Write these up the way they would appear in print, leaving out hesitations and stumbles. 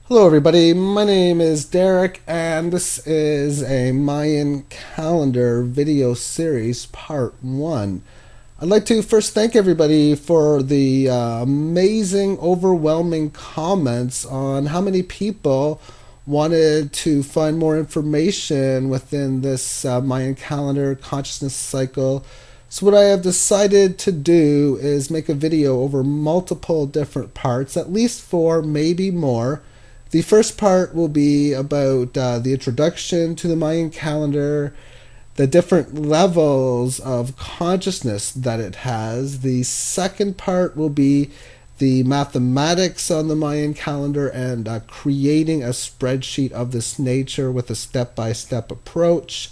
Hello everybody, my name is Derek and this is a Mayan calendar video series part 1. I'd like to first thank everybody for the amazing, overwhelming comments on how many people wanted to find more information within this Mayan calendar consciousness cycle. So what I have decided to do is make a video over multiple different parts, at least 4, maybe more. The first part will be about the introduction to the Mayan calendar, the different levels of consciousness that it has. The second part will be the mathematics on the Mayan calendar and creating a spreadsheet of this nature with a step-by-step approach.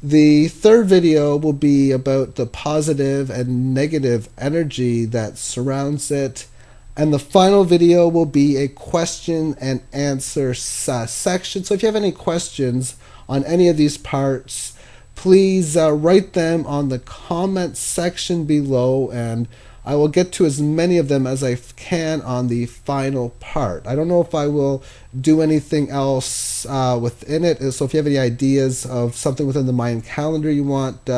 The third video will be about the positive and negative energy that surrounds it. And the final video will be a question and answer section. So if you have any questions on any of these parts, please write them on the comment section below, and I will get to as many of them as I can on the final part. I don't know if I will do anything else within it, so if you have any ideas of something within the Mayan calendar you want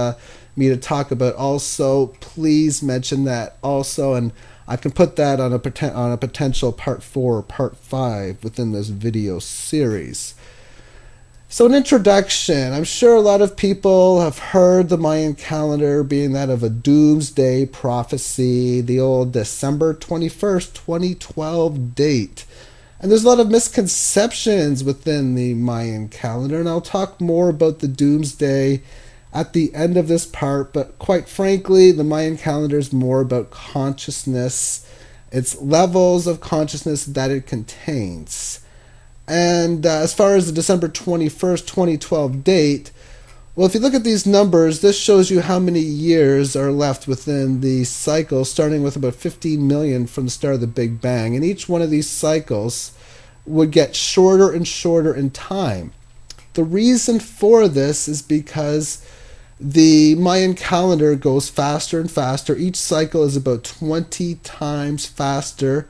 me to talk about also, please mention that also, and I can put that on a potential part 4 or part 5 within this video series. So an introduction. I'm sure a lot of people have heard the Mayan calendar being that of a doomsday prophecy, the old December 21st, 2012 date. And there's a lot of misconceptions within the Mayan calendar, and I'll talk more about the doomsday at the end of this part, but quite frankly, the Mayan calendar is more about consciousness, its levels of consciousness that it contains. And as far as the December 21st, 2012 date, well, if you look at these numbers, this shows you how many years are left within the cycle, starting with about 15 million from the start of the Big Bang. And each one of these cycles would get shorter and shorter in time. The reason for this is because the Mayan calendar goes faster and faster. Each cycle is about 20 times faster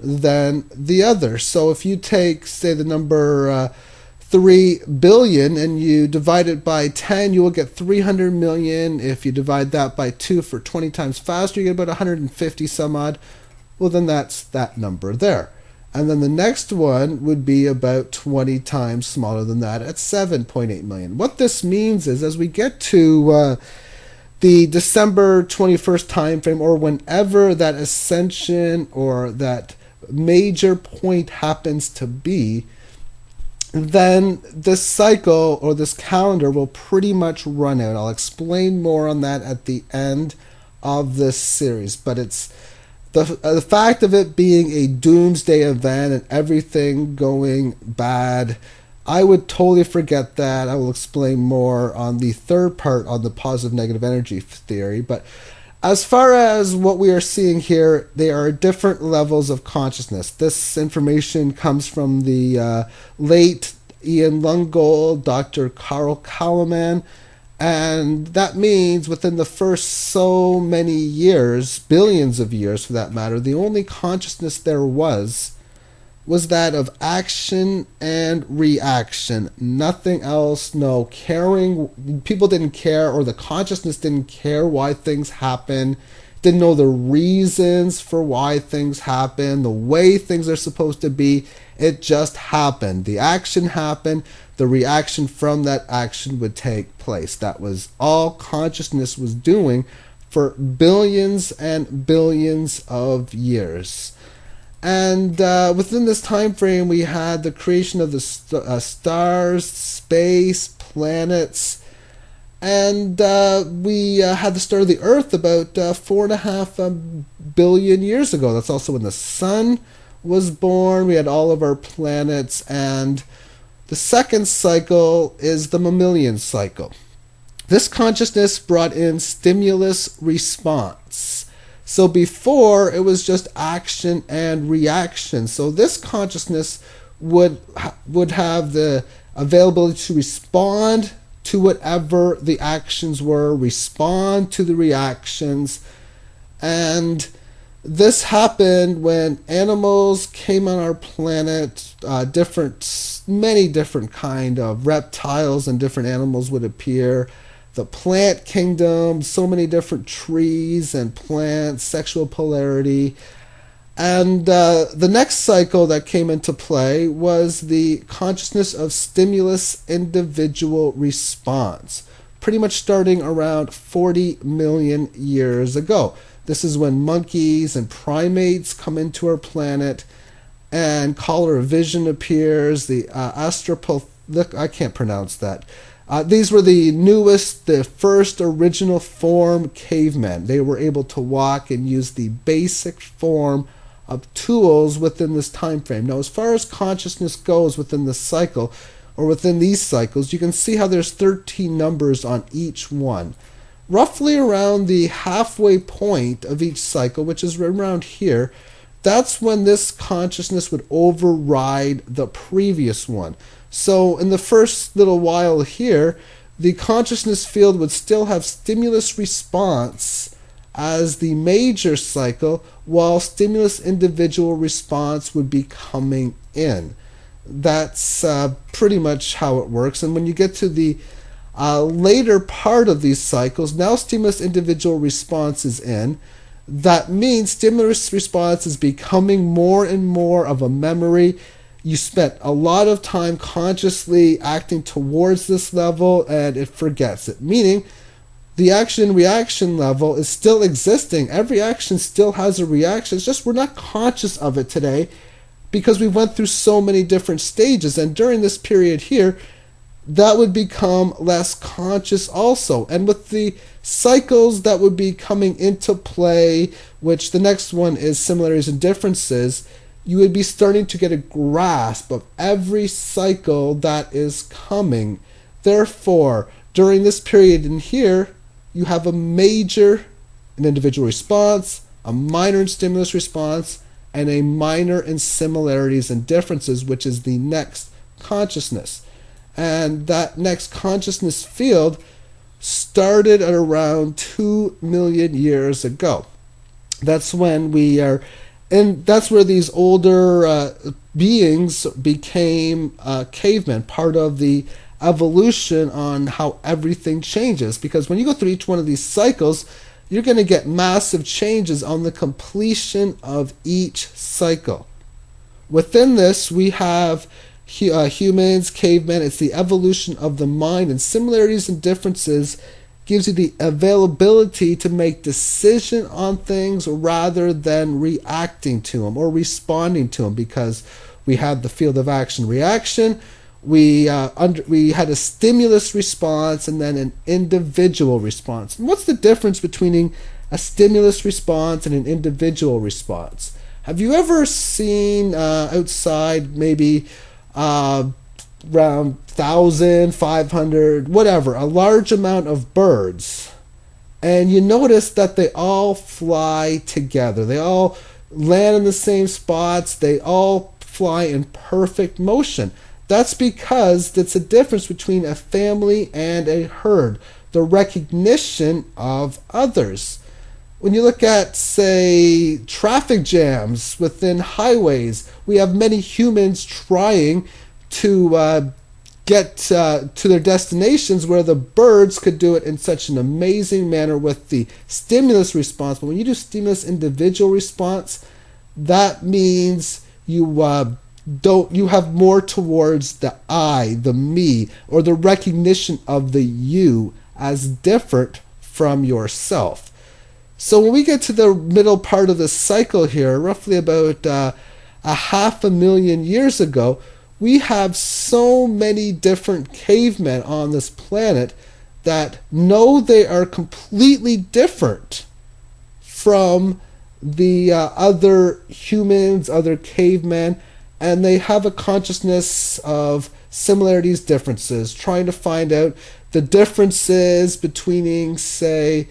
than the other. So if you take, say, the number 3 billion and you divide it by 10, you will get 300 million. If you divide that by 2 for 20 times faster, you get about 150 some odd. Well, then that's that number there. And then the next one would be about 20 times smaller than that at 7.8 million. What this means is as we get to the December 21st time frame, or whenever that ascension or that major point happens to be, then this cycle or this calendar will pretty much run out. I'll explain more on that at the end of this series, but it's the fact of it being a doomsday event and everything going bad, I would totally forget that. I will explain more on the third part on the positive negative energy theory. But as far as what we are seeing here, there are different levels of consciousness. This information comes from the late Ian Lungold, Dr. Carl Kalaman, and that means within the first so many years, billions of years for that matter, the only consciousness there was that of action and reaction. Nothing else, no caring. People didn't care, or the consciousness didn't care why things happen, didn't know the reasons for why things happen, the way things are supposed to be. It just happened. The action happened. The reaction from that action would take place. That was all consciousness was doing for billions and billions of years. And within this time frame, we had the creation of the stars, space, planets, and we had the start of the Earth about 4.5 billion years ago. That's also when the sun was born. We had all of our planets, and the second cycle is the mammalian cycle. This consciousness brought in stimulus response. So before, it was just action and reaction. So this consciousness would have the availability to respond to whatever the actions were, respond to the reactions, and This happened when animals came on our planet, many different kind of reptiles and different animals would appear. The plant kingdom, so many different trees and plants, sexual polarity. And the next cycle that came into play was the consciousness of stimulus individual response, pretty much starting around 40 million years ago. This is when monkeys and primates come into our planet and color vision appears, the I can't pronounce that. These were the first original form cavemen. They were able to walk and use the basic form of tools within this time frame. Now, as far as consciousness goes within this cycle, or within these cycles, you can see how there's 13 numbers on each one. Roughly around the halfway point of each cycle, which is around here, that's when this consciousness would override the previous one. So in the first little while here, the consciousness field would still have stimulus response as the major cycle, while stimulus individual response would be coming in. That's pretty much how it works. And when you get to the later part of these cycles, now stimulus individual response is in. That means stimulus response is becoming more and more of a memory. You spent a lot of time consciously acting towards this level and it forgets it, meaning the action-reaction level is still existing. Every action still has a reaction. It's just we're not conscious of it today because we went through so many different stages. And during this period here, that would become less conscious also. And with the cycles that would be coming into play, which the next one is similarities and differences, you would be starting to get a grasp of every cycle that is coming. Therefore, during this period in here, you have a major in individual response, a minor in stimulus response, and a minor in similarities and differences, which is the next consciousness. And that next consciousness field started at around 2 million years ago. That's when we are, and that's where these older beings became cavemen, part of the evolution on how everything changes. Because when you go through each one of these cycles, you're going to get massive changes on the completion of each cycle. Within this, we have humans, cavemen. It's the evolution of the mind, and similarities and differences gives you the availability to make decision on things rather than reacting to them or responding to them, because we had the field of action reaction. We had a stimulus response and then an individual response. And what's the difference between a stimulus response and an individual response? Have you ever seen outside maybe around 1,000, 500, whatever, a large amount of birds, and you notice that they all fly together. They all land in the same spots. They all fly in perfect motion. That's because it's a difference between a family and a herd, the recognition of others. When you look at, say, traffic jams within highways, we have many humans trying to get to their destinations where the birds could do it in such an amazing manner with the stimulus response. But when you do stimulus individual response, that means you have more towards the I, the me, or the recognition of the you as different from yourself. So when we get to the middle part of the cycle here, roughly about 500,000 years ago, we have so many different cavemen on this planet that know they are completely different from the other humans, other cavemen, and they have a consciousness of similarities, differences, trying to find out the differences between, say,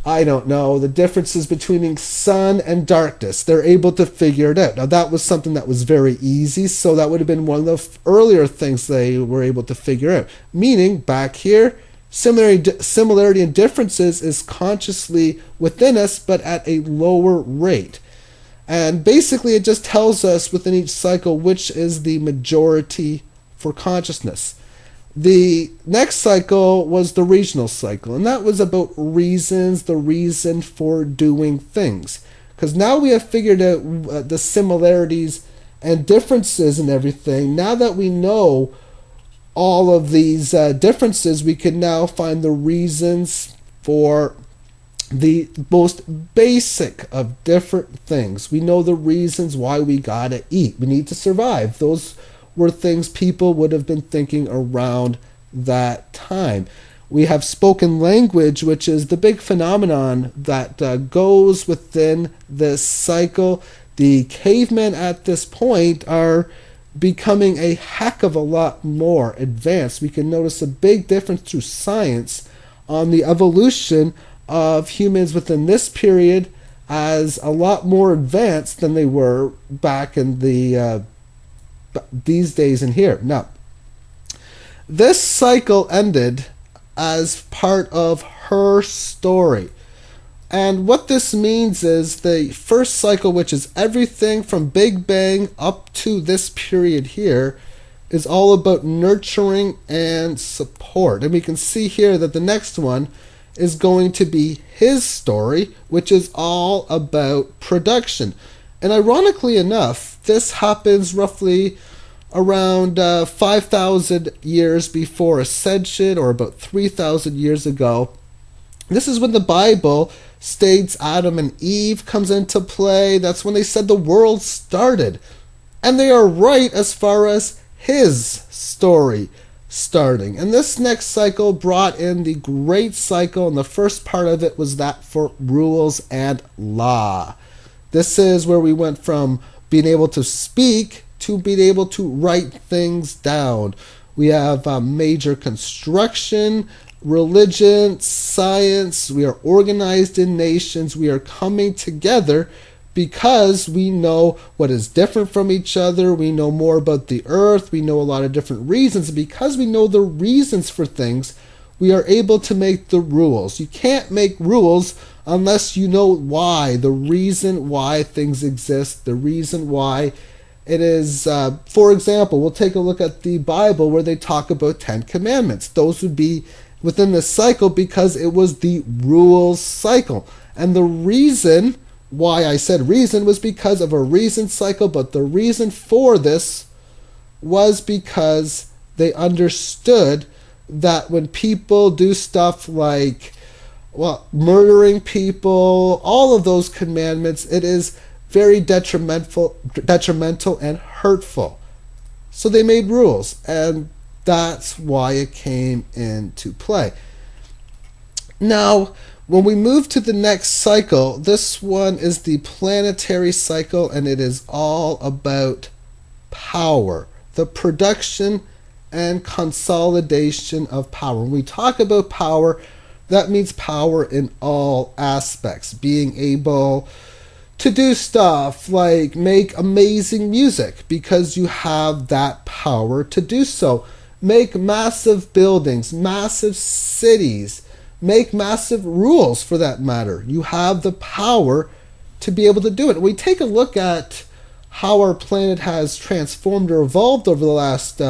I don't know, the differences between sun and darkness. They're able to figure it out. Now, that was something that was very easy, so that would have been one of the earlier things they were able to figure out. Meaning, back here, Similarity and differences is consciously within us, but at a lower rate. And basically it just tells us within each cycle which is the majority for consciousness. The next cycle was the regional cycle, and that was about reasons, the reason for doing things. Because now we have figured out the similarities and differences and everything. Now that we know all of these differences, we can now find the reasons for the most basic of different things. We know the reasons why we gotta eat. We need to survive. Those were things people would have been thinking around that time. We have spoken language, which is the big phenomenon that goes within this cycle. The cavemen at this point are becoming a heck of a lot more advanced. We can notice a big difference through science on the evolution of humans within this period as a lot more advanced than they were back in these days in here. Now, this cycle ended as part of her story. And what this means is the first cycle, which is everything from Big Bang up to this period here, is all about nurturing and support. And we can see here that the next one is going to be his story, which is all about production. And ironically enough, this happens roughly around 5,000 years before Ascension, or about 3,000 years ago. This is when the Bible states Adam and Eve comes into play. That's when they said the world started. And they are right as far as his story starting. And this next cycle brought in the Great Cycle, and the first part of it was that for rules and law. This is where we went from being able to speak to being able to write things down. We have major construction, religion, science. We are organized in nations. We are coming together because we know what is different from each other. We know more about the earth. We know a lot of different reasons. Because we know the reasons for things, we are able to make the rules. You can't make rules unless you know why, the reason why things exist, the reason why it is. For example, we'll take a look at the Bible where they talk about 10 commandments. Those would be within this cycle because it was the rules cycle. And the reason why I said reason was because of a reason cycle, but the reason for this was because they understood that when people do stuff like, well, murdering people, all of those commandments, it is very detrimental and hurtful. So they made rules, and that's why it came into play. Now, when we move to the next cycle, this one is the Planetary Cycle, and it is all about power, the production and consolidation of power. When we talk about power, that means power in all aspects, being able to do stuff like make amazing music because you have that power to do so. Make massive buildings, massive cities, make massive rules for that matter. You have the power to be able to do it. We take a look at how our planet has transformed or evolved over the last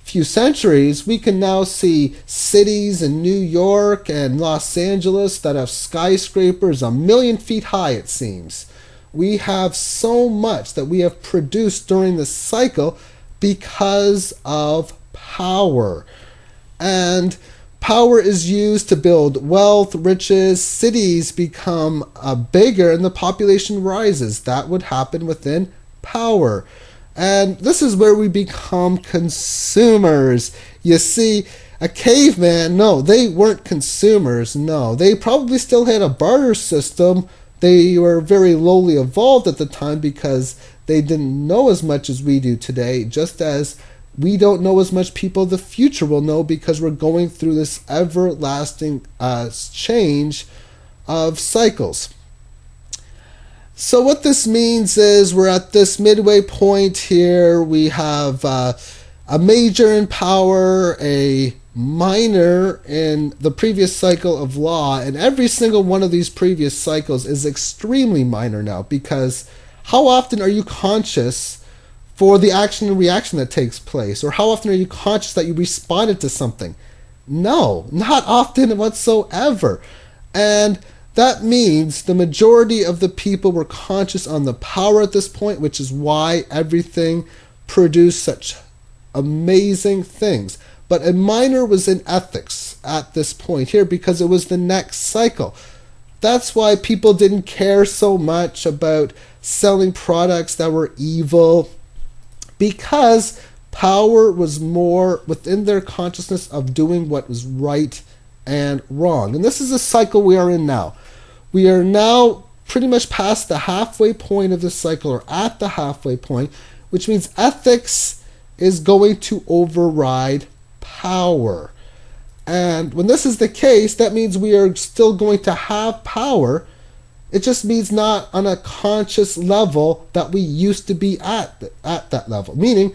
few centuries. We can now see cities in New York and Los Angeles that have skyscrapers 1 million feet high, it seems. We have so much that we have produced during this cycle because of power. And power is used to build wealth, riches, cities become bigger, and the population rises. That would happen within power. And this is where we become consumers. You see, a caveman, no, they weren't consumers. No, they probably still had a barter system. They were very lowly evolved at the time because they didn't know as much as we do today, just as we don't know as much people the future will know because we're going through this everlasting change of cycles. So what this means is we're at this midway point here. We have a major in power, a minor in the previous cycle of law, and every single one of these previous cycles is extremely minor now, because how often are you conscious for the action and reaction that takes place? Or how often are you conscious that you responded to something? No, not often whatsoever. And that means the majority of the people were conscious on the power at this point, which is why everything produced such amazing things. But a minor was in ethics at this point here because it was the next cycle. That's why people didn't care so much about selling products that were evil, because power was more within their consciousness of doing what was right and wrong. And this is the cycle we are in now. We are now pretty much past the halfway point of this cycle, or at the halfway point, which means ethics is going to override power. And when this is the case, that means we are still going to have power. It just means not on a conscious level that we used to be at that level. Meaning,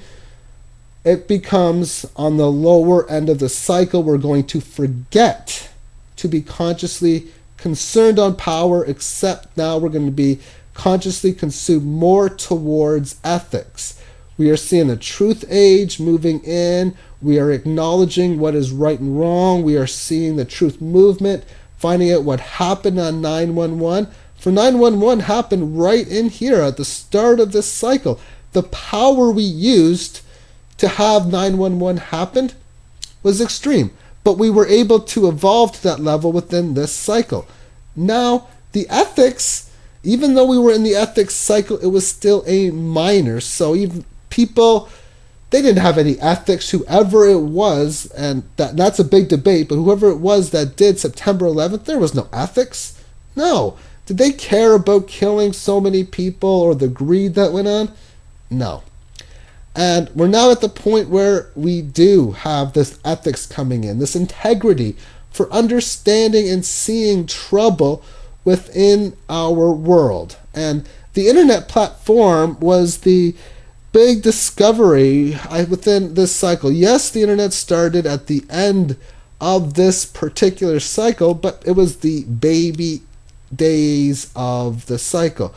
it becomes on the lower end of the cycle. We're going to forget to be consciously concerned on power, except now we're going to be consciously consumed more towards ethics. We are seeing the truth age moving in. We are acknowledging what is right and wrong. We are seeing the truth movement, finding out what happened on 911. For 911 happened right in here at the start of this cycle. The power we used to have 911 happen was extreme, but we were able to evolve to that level within this cycle. Now, the ethics, even though we were in the ethics cycle, it was still a minor. So even people, they didn't have any ethics, whoever it was, and that's a big debate, but whoever it was that did September 11th, there was no ethics. No. Did they care about killing so many people or the greed that went on? No. And we're now at the point where we do have this ethics coming in, this integrity for understanding and seeing trouble within our world. And the internet platform was the big discovery within this cycle. Yes, the internet started at the end of this particular cycle, but it was the baby days of the cycle.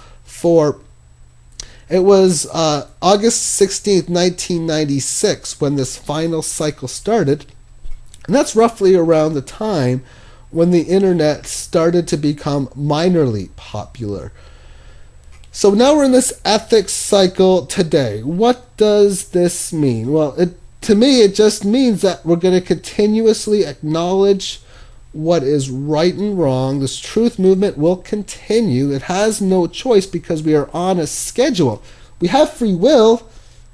It was August 16th, 1996 when this final cycle started. And that's roughly around the time when the internet started to become minorly popular. So now we're in this ethics cycle today. What does this mean? Well, to me, it just means that we're going to continuously acknowledge what is right and wrong. This truth movement will continue. It has no choice because we are on a schedule. We have free will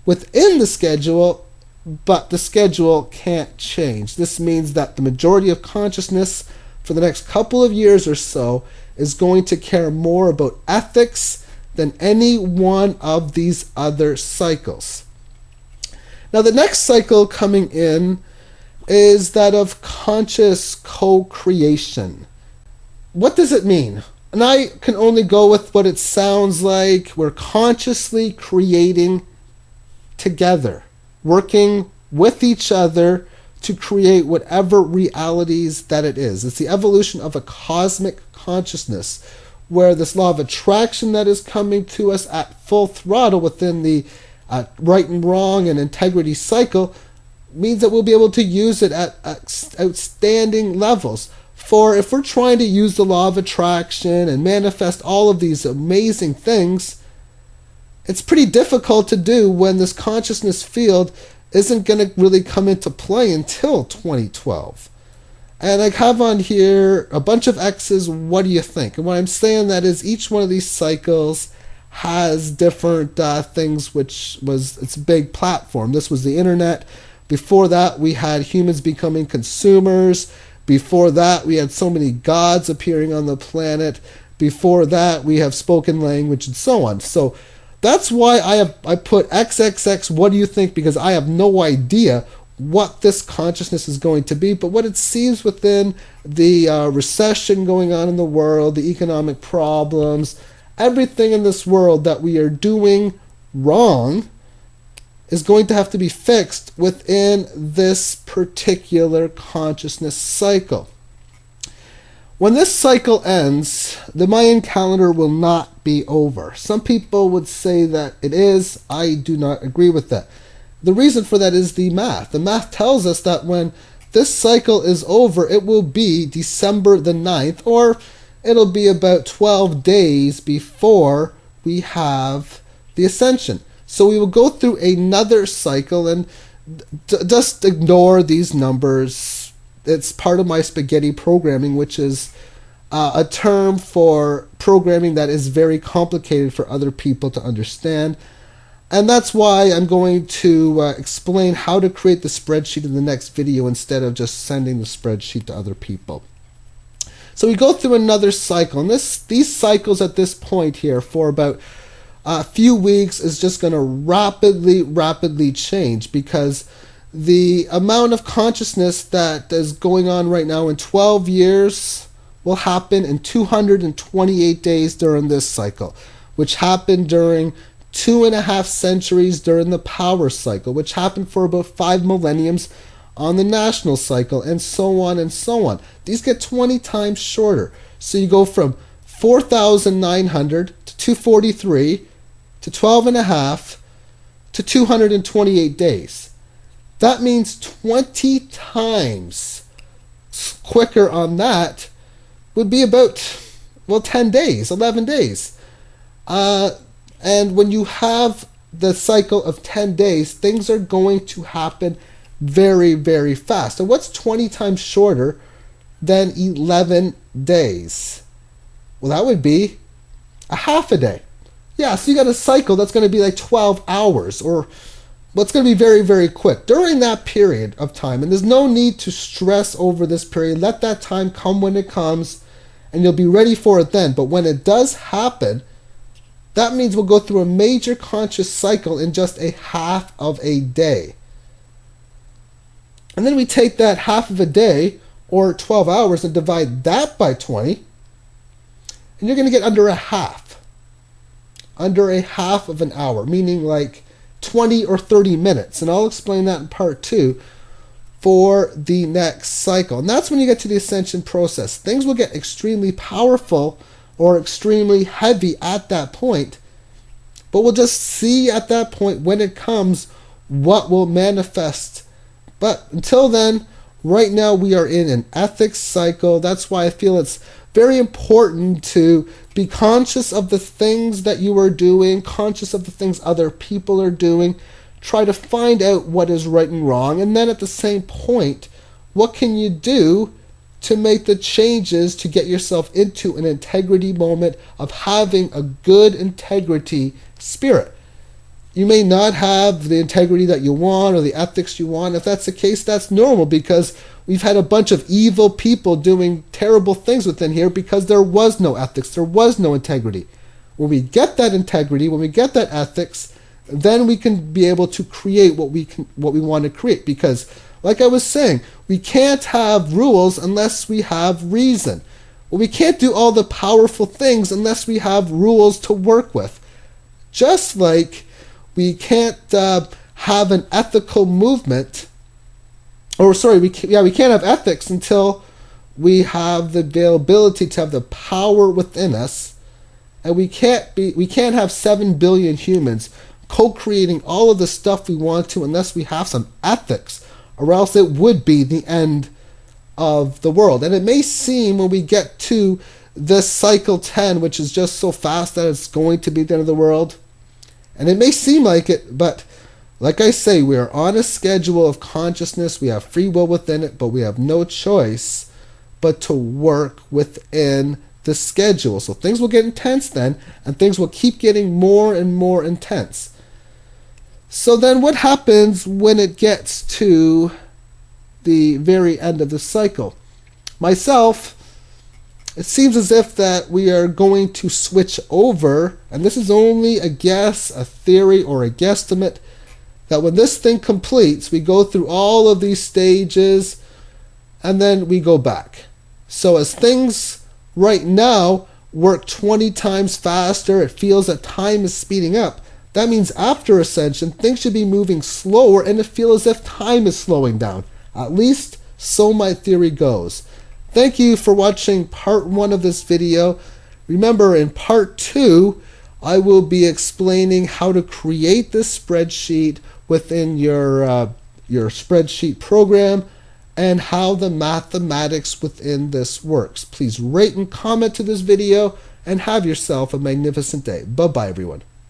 within the schedule, but the schedule can't change. This means that the majority of consciousness for the next couple of years or so is going to care more about ethics than any one of these other cycles. Now, the next cycle coming in is that of conscious co-creation. What does it mean? And I can only go with what it sounds like. We're consciously creating together, working with each other to create whatever realities that it is. It's the evolution of a cosmic consciousness, where this law of attraction that is coming to us at full throttle within the right and wrong and integrity cycle means that we'll be able to use it at outstanding levels. For if we're trying to use the law of attraction and manifest all of these amazing things, it's pretty difficult to do when this consciousness field isn't going to really come into play until 2012. And I have on here a bunch of X's. What do you think? And what I'm saying that is each one of these cycles has different things, which was its big platform. This was the internet. Before that, we had humans becoming consumers. Before that, we had so many gods appearing on the planet. Before that, we have spoken language and so on. So that's why I put XXX, what do you think? Because I have no idea what this consciousness is going to be, but what it seems within the recession going on in the world, the economic problems, everything in this world that we are doing wrong is going to have to be fixed within this particular consciousness cycle. When this cycle ends, the Mayan calendar will not be over. Some people would say that it is. I do not agree with that. The reason for that is the math. The math tells us that when this cycle is over, it will be December the 9th, or it'll be about 12 days before we have the ascension. So we will go through another cycle, and just ignore these numbers. It's part of my spaghetti programming, which is a term for programming that is very complicated for other people to understand. And that's why I'm going to explain how to create the spreadsheet in the next video instead of just sending the spreadsheet to other people. So we go through another cycle, and these cycles at this point here for about a few weeks is just going to rapidly change, because the amount of consciousness that is going on right now in 12 years will happen in 228 days during this cycle, which happened during 2.5 centuries during the power cycle, which happened for about 5 millenniums on the national cycle, and so on and so on. These get 20 times shorter. So you go from 4,900 to 243 to 12.5 to 228 days. That means 20 times quicker on that would be about, 10 days, 11 days. And when you have the cycle of 10 days, things are going to happen very fast. And what's 20 times shorter than 11 days? Well, that would be a half a day. Yeah, so you got a cycle that's going to be like 12 hours, or what's going to be very quick during that period of time. And there's no need to stress over this period. Let that time come when it comes, and you'll be ready for it then. But when it does happen, that means we'll go through a major conscious cycle in just a half of a day. And then we take that half of a day, or 12 hours, and divide that by 20, and you're going to get under a half of an hour, meaning like 20 or 30 minutes. And I'll explain that in part 2 for the next cycle. And that's when you get to the ascension process. Things will get extremely powerful or extremely heavy at that point, but we'll just see at that point when it comes what will manifest. But until then, right now we are in an ethics cycle. That's why I feel it's very important to be conscious of the things that you are doing, conscious of the things other people are doing. Try to find out what is right and wrong, and then at the same point, what can you do to make the changes to get yourself into an integrity moment of having a good integrity spirit. You may not have the integrity that you want or the ethics you want. If that's the case, that's normal, because we've had a bunch of evil people doing terrible things within here because there was no ethics, there was no integrity. When we get that integrity, when we get that ethics, then we can be able to create what we want to create. Because, like I was saying, we can't have rules unless we have reason. Well, we can't do all the powerful things unless we have rules to work with. Just like we can't have an ethical movement, we can't have ethics until we have the availability to have the power within us, and we can't have 7 billion humans co-creating all of the stuff we want to unless we have some ethics, or else it would be the end of the world. And it may seem when we get to this cycle 10, which is just so fast that it's going to be the end of the world, and it may seem like it, but like I say, we are on a schedule of consciousness. We have free will within it, but we have no choice but to work within the schedule. So things will get intense then, and things will keep getting more and more intense. So then what happens when it gets to the very end of the cycle? Myself, it seems as if that we are going to switch over, and this is only a guess, a theory, or a guesstimate, that when this thing completes, we go through all of these stages, and then we go back. So as things right now work 20 times faster, it feels that time is speeding up, That means after ascension, things should be moving slower and it feels as if time is slowing down. At least, so my theory goes. Thank you for watching part 1 of this video. Remember, in part 2, I will be explaining how to create this spreadsheet within your spreadsheet program and how the mathematics within this works. Please rate and comment to this video and have yourself a magnificent day. Bye-bye, everyone.